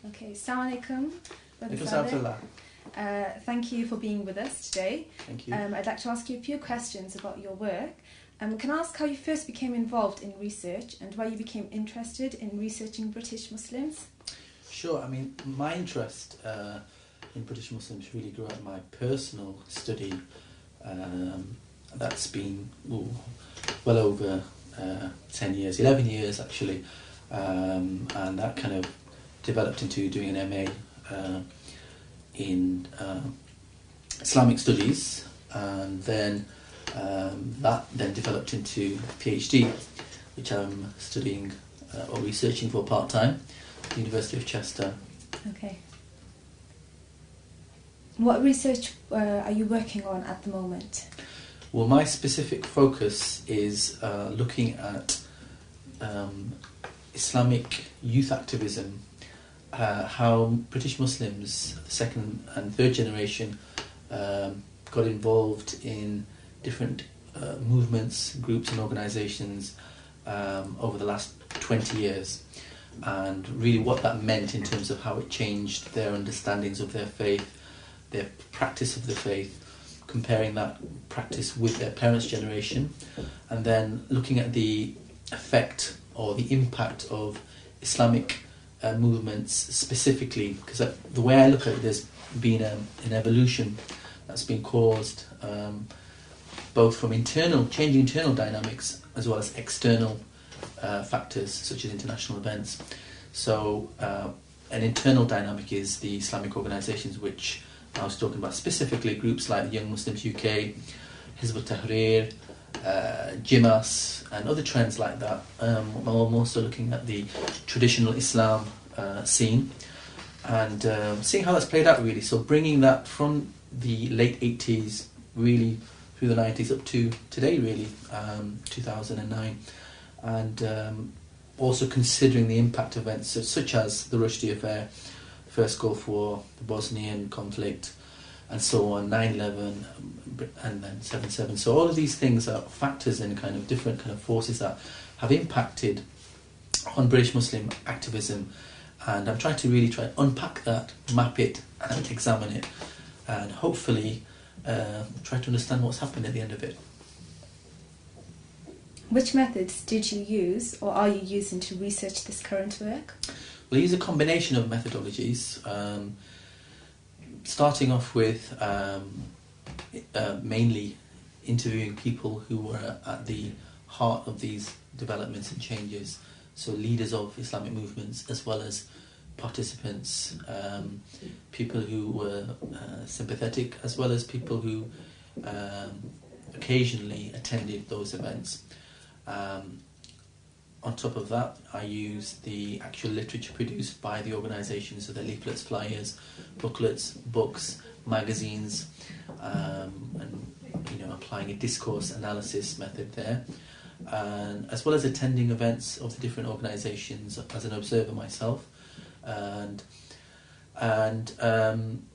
Okay, Assalamu alaikum, Brother Alaikum Sadek. Thank you for being with us today. Thank you. I'd like to ask you a few questions about your work. Can I ask how you first became involved in research and why you became interested in researching British Muslims? Sure. I mean, my interest in British Muslims really grew out of my personal study. That's been well over 10 years, 11 years actually, and that kind of developed into doing an MA in Islamic Studies, and then that then developed into a PhD, which I'm studying or researching for part-time at the University of Chester. Okay. What research are you working on at the moment? Well, my specific focus is looking at Islamic youth activism, how British Muslims, the second and third generation, got involved in different movements, groups and organisations over the last 20 years, and really what that meant in terms of how it changed their understandings of their faith, their practice of the faith, comparing that practice with their parents' generation, and then looking at the effect or the impact of Islamic movements specifically, because the way I look at it, there's been an evolution that's been caused both from changing internal dynamics as well as external factors such as international events. So an internal dynamic is the Islamic organisations, which I was talking about, specifically groups like the Young Muslims UK, Hizb ut-Tahrir, Jimas and other trends like that. I'm also looking at the traditional Islam scene and seeing how that's played out really. So bringing that from the late 80s really through the 90s up to today really, 2009, and also considering the impact events such as the Rushdie affair, First Gulf War, the Bosnian conflict, and so on, 9/11, and then 7/7. So all of these things are factors in kind of different kind of forces that have impacted on British Muslim activism, and I'm trying to really unpack that, map it, and examine it, and hopefully try to understand what's happened at the end of it. Which methods did you use or are you using to research this current work? Well, I use a combination of methodologies, starting off with mainly interviewing people who were at the heart of these developments and changes, so leaders of Islamic movements as well as participants, people who were sympathetic as well as people who occasionally attended those events. On top of that, I use the actual literature produced by the organisation, so the leaflets, flyers, booklets, books, magazines, and applying a discourse analysis method there, and as well as attending events of the different organisations as an observer myself, and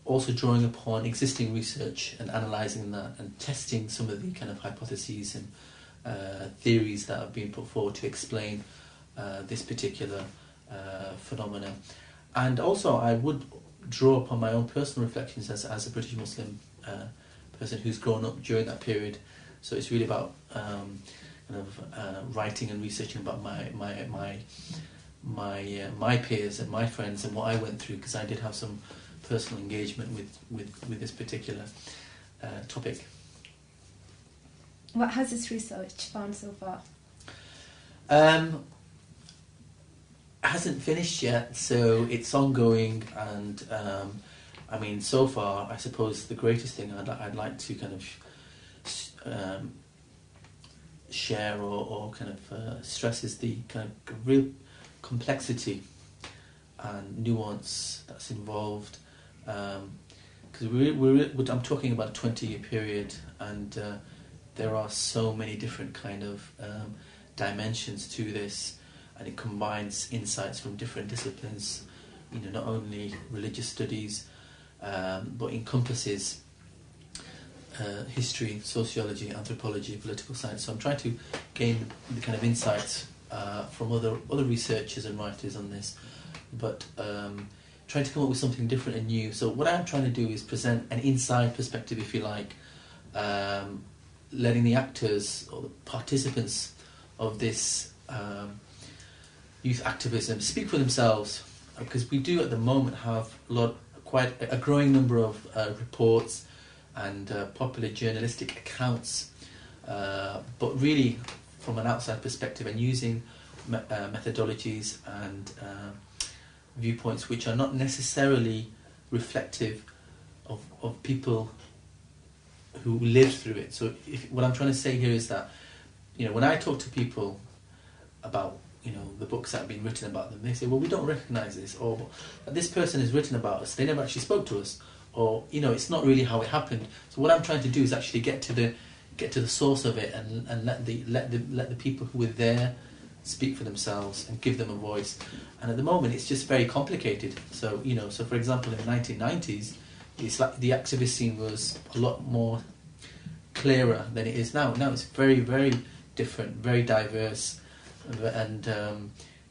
also drawing upon existing research and analysing that and testing some of the kind of hypotheses and theories that have been put forward to explain this particular phenomena. And also I would draw upon my own personal reflections as a British Muslim person who's grown up during that period. So it's really about writing and researching about my peers and my friends and what I went through, because I did have some personal engagement with this particular topic. What has this research found so far? Hasn't finished yet, so it's ongoing, and so far I suppose the greatest thing I'd like to kind of share or kind of stress is the kind of real complexity and nuance that's involved, because I'm talking about a 20-year period, and there are so many different kind of dimensions to this, and it combines insights from different disciplines, not only religious studies, but encompasses history, sociology, anthropology, political science. So I'm trying to gain the kind of insights from other researchers and writers on this, but trying to come up with something different and new. So what I'm trying to do is present an inside perspective, if you like, letting the actors or the participants of this youth activism speak for themselves, because we do at the moment have quite a growing number of reports and popular journalistic accounts, but really from an outside perspective and using methodologies and viewpoints which are not necessarily reflective of people who lived through it. So what I'm trying to say here is that, when I talk to people about the books that have been written about them, they say, well, we don't recognise this, or this person has written about us, they never actually spoke to us, or it's not really how it happened. So what I'm trying to do is actually get to the source of it and let the people who were there speak for themselves and give them a voice. And at the moment it's just very complicated. So so for example, in the 1990s, it's like the activist scene was a lot more clearer than it is now. Now it's very, very different, very diverse, and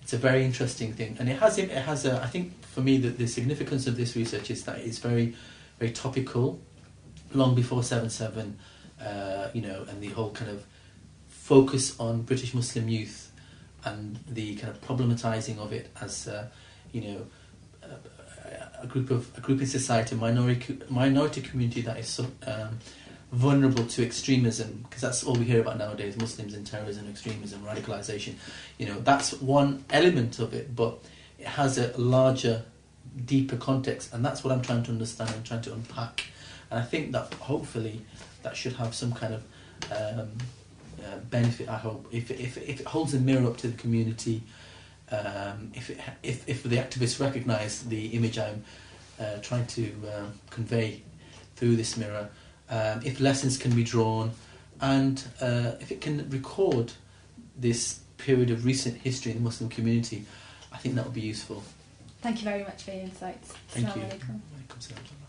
it's a very interesting thing. And it has I think for me that the significance of this research is that it's very, very topical, long before 7/7, and the whole kind of focus on British Muslim youth and the kind of problematising of it as a group in society, minority community that is so vulnerable to extremism, because that's all we hear about nowadays: Muslims and terrorism, extremism, radicalisation. That's one element of it, but it has a larger, deeper context, and that's what I'm trying to understand and trying to unpack. And I think that hopefully that should have some kind of benefit. I hope if it holds a mirror up to the community, if the activists recognise the image I'm trying to convey through this mirror, if lessons can be drawn, and if it can record this period of recent history in the Muslim community, I think that would be useful. Thank you very much for your insights. Thank you. Assalamu alaikum.